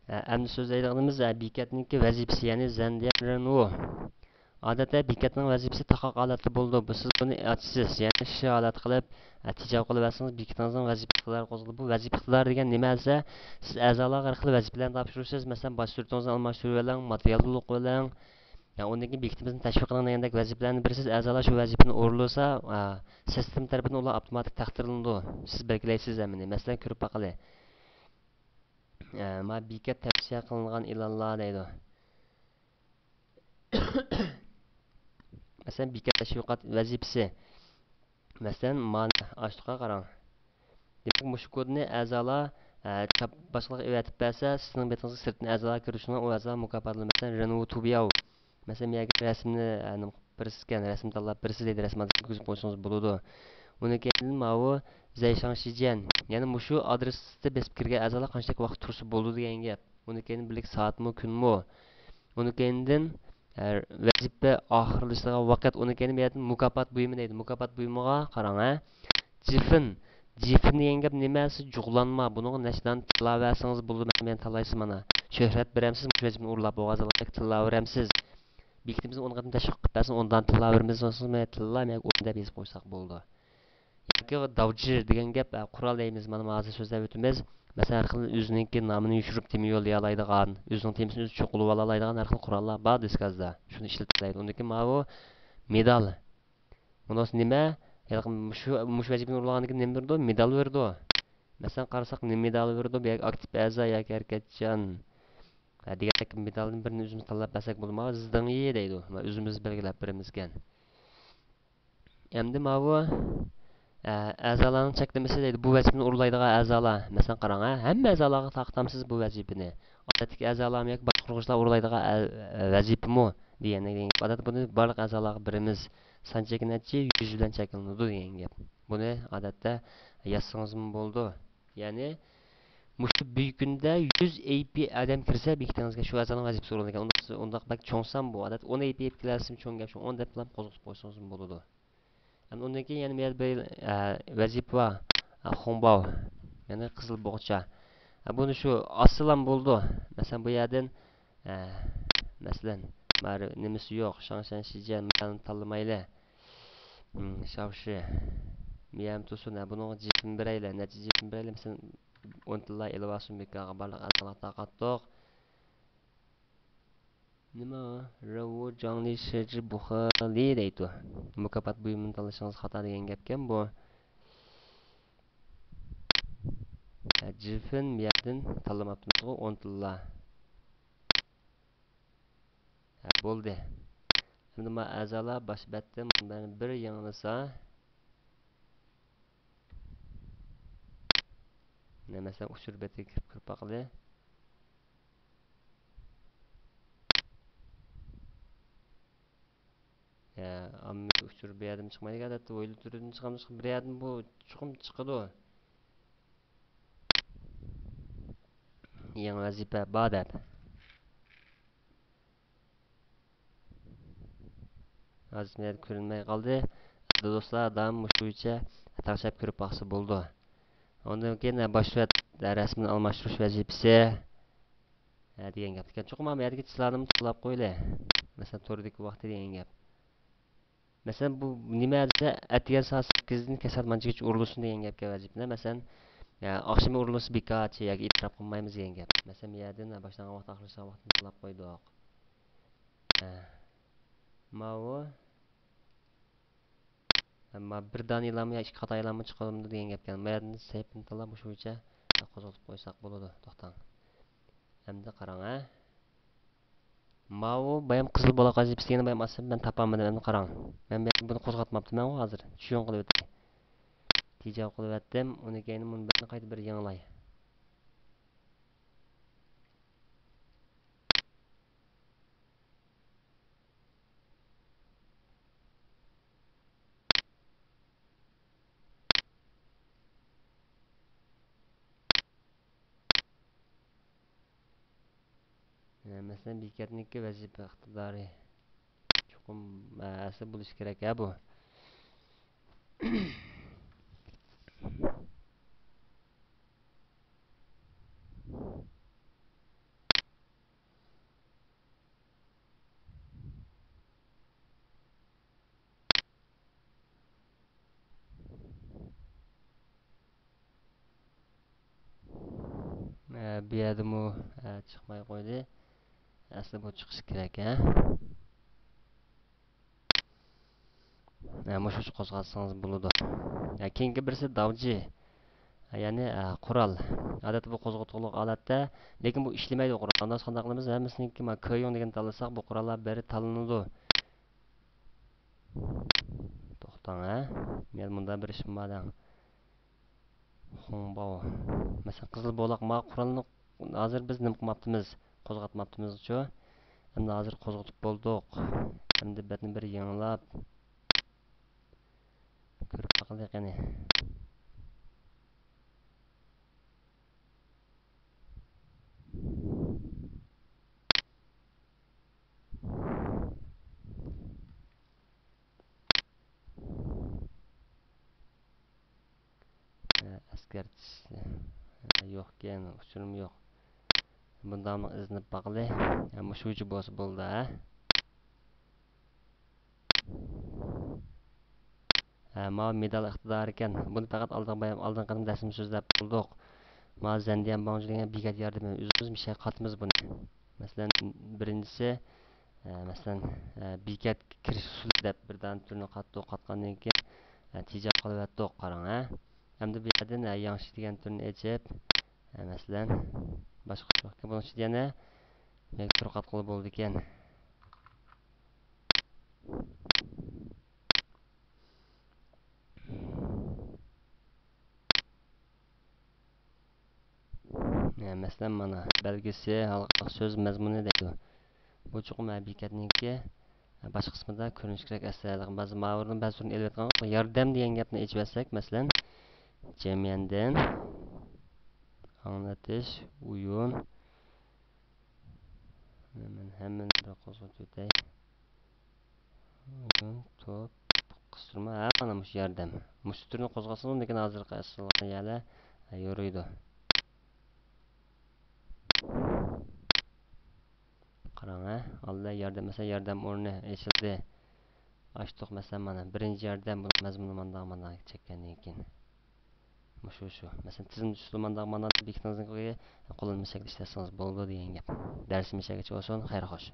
Endi so'zlaydiganimiz bekatniki vazifasi, ya'ni zandiyanranu. Odatda bekatning vazifasi taqa holatda bo'ldi. Bu siz buni ochsiz, ya'ni shu holat qilib tijov qilaversangiz bekatingizning vazifa iqtidori qo'zg'aladi. Bu vazifa iqtidori degan nima desa, siz a'zolar orqali vazifalarni topshirasiz. Masalan, bosh surtingizni almashtirib oling, material to'liq oling. Yani ondaki bekitimizni tashviq qilingandek vazifalarni birisiz a'zolar shu vazifani o'rinlasa, sistem tarafidan ular avtomatik taqdirlandi. Siz belgilaysiz amini. Masalan, ko'rib baqili. Ma bekat tavsiya qilingan e'lonlar deydi. Masalan, bekat tashviqot vazifasi. Masalan, mana ashliqqa qarang. Demak, mushu kodni a'zolar boshqalarga evatib bersa, sizning betingizga sirtdan a'zolar kirishini u a'zolar mukofotlaydi. Masalan, Renault Tubiao. Masalan, men agar rasmni birsizkan rasm tanlab birsiz deydi rasmni ko'zib qo'ysangiz bo'ladi. Uni keyin mau Zayshan Shijian. Ya'ni mushu adresda besib kirgan a'zolar qanchalik vaqt tursa bo'ladi degan gap. Uni keyin birlik soatmi, kunmi? Uni keyindan vazifa oxirlashadigan vaqt, uni keyin bu yerda mukofot buyumi deydi. Mukofot buyumiga qarang, ha. Jifin. Jifin degan gap nimasi? Jug'lanma. Buni nashdan tilaversangiz bo'ladi. Men talaysiz mana. Shuhrat beramsiz, mush vazifani urlab bo'g'azlik tilaveramsiz. Bekitimizni o'n qadam tashviq qilib bersin, ondan tilaveramiz. Men tilamay o'nda bezib qo'ysak bo'ldi. Yoki davji degan gap qurol deymiz. Mana hozir so'zlab o'tamiz. Masalan, har xil o'zininki nomini yushirib temi yo'l yo'laydigan, o'zining temisini o'zi cho'qilib olaydigan har xil qurollar bor diskazda. Shuni ishlatmaydi. Undaki mau medal. Bunisi nima? Mush vazifani urlaganiga nima berdi? Medal berdi. Masalan, qarasak nima medal berdi? Bu aktiv a'zo yoki harakatchan. Degan medalni birini o'zimiz tanlab bersak bo'lmaydi. Ziddingi deydi. O'zimiz belgilab beramizgan. Endi mau a'zolarning cheklamasi deydi. Bu vazifani urlaydigan a'zolar. Masalan, qarang, hamma a'zolarga taqtamsiz bu vazifani. Odatdagi a'zolar yoki boshqa qurg'ishlar urlaydigan vazifami degan. Odatda buni barliq a'zolarga birimiz son chekinachi 100 bilan cheklanadi degan gap. Buni odatda yozsangiz bo'ldi. Ya'ni mushu bir kunda 100 AP odam kirsa bekitingizga shu a'zoning vazifasi urlangan. Undaq bak cho'ngsam bu odat 10 AP kirlasim cho'ng gap shu 10 deb bilan qo'zg'ab qo'ysangiz bo'ladi. Yani undan keyin yana bir vazifa Hongbao, ya'ni qizil bog'cha. Buni shu aslan bo'ldi. Masalan, bu yerdan masalan, mar nimasi yo'q, Shangshan Shijian tanlamayli. Shavshi. Miyam tusun, buning jipini berayli, necha jipini berayli. Masalan, 10 tilla elvasun bekaga barliq aslan taqatdiq. Nima? Ravu Jangli Shiji Buxali deydi. Mukofot buyumini tanlashingiz xato degan gapkan bu. Jifin miyatdan tanlamabdimiz 10 tilla. Bo'ldi. Endi men a'zolar bosh batdan bundan bir yanglasa, masalan, uchur betiga kirib baqili. Amma uchur bir yerdan chiqmaydi, odatda o'yli turidan chiqamiz, bir yerdan bu chuqum chiqadi. Yangi vazifa bor deb. Hozir men ko'rinmay qoldi. Do'stlar, dam mushucha taqshab ko'rib baqsa bo'ldi. Ondan keyin boshlat rasmini almashtirish vazifasi degan gap. Chuqum ham yerga chilarni tilab qo'yli. Masalan, to'rdagi vaqt degan gap. Masalan, bu nima desa, atgan soat 8 dan kasal manchigacha urilsin degan gapga vazifa. Masalan, oqshom urilsa bekatchi yoki e'tirof qilmaymiz degan gap. Masalan, bu yerdan boshlangan vaqt oxirlash vaqtini tilab qo'ydik. Mau amma bir dan ilam yo ikki qat aylanma chiqarimdi degan gapkan. Men saytni tanlab o'shucha qo'zg'atib qo'ysak bo'ladi. To'xtang. Endi qarang, Mau bayam qizil bola vazifasi yana bayam asab men topolmadim. Endi qarang. Men buni qo'zg'atmabdiman hozir. Tushun qilib o'tdim. Tijob qilib o'tdim. Uni keyin munbatni qayta bir yanglay. Masalan, bekatniki vazifa iqtidori chuqum asli bo'lishi kerak bu. bu yerdimi chiqmay qo'ydi. Asli bu chiqishi kerak, ha? Mushu qo'zg'atsangiz bo'ladi. Keyingi birisi davji. Ya'ni qurol. Odatda bu qo'zg'atuvchi olatda, lekin bu ishlamaydi qurol. Ondan qanday qilamiz? Hammasiniki ko'yon degan tanlasak, bu qurollar beri tanlanadi. To'xtang, ha? Men bunda bir ishim bor. Xongbao. Masalan, qizil bo'loq qurolni hozir biz nima qilmoqchimiz? Qo'zg'atmoqchimiz-ku. Endi hozir qo'zg'atib bo'ldik. Endi betni bir yanglab ko'rib baqildik qani. Askarchisi yo'q ekan, uchurim yo'q. Bundan iznib baqili. Mushuchi bo'lsa bo'ldi, ha? Ma medal iqtidor ekan. Buni faqat oldin qadam dastim so'zlab bo'ldik. Ma Zandiyan Bangjining bekat yordami o'zimiz mishay qatimiz buni. Masalan, birinchisi masalan bekat kirish usuli deb birdan turni qatgandan keyin tejab qolyapti, qarang, ha? Hamda bu yerdan yangi degan turni echib, masalan boshqa yo'q. Buning ichida yana tur qatqili bo'ldi ekan. Masalan mana belgisi halqaq so'z mazmuni deydi. Bu chuqur bekatniki boshqa qismida ko'rinish kerak asarlar. Ba'zi ma'lumotlarni ba'zini elib aytgan yordam degan gapni echib olsak, masalan jamiyatdan anglatish, uyun hemen bir qo'zg'atib o'tay. Top qistirma mana mush yordam. Mush turni qo'zg'atsangiz, lekin hozir qasirlar yana yo'riydi. Qarang, ha? Alda yordam, masalan yordam o'rni eshildi. Açdıq məsələn mana birinci yerdən bu məzmunu mana çəkəndən keyin. Shu. Məsələn tizim üstü mana bekitinizin qo'llanma shaklida ishlasangiz bo'ladi degan gap. Darsimiz olsun, xayr xo'sh.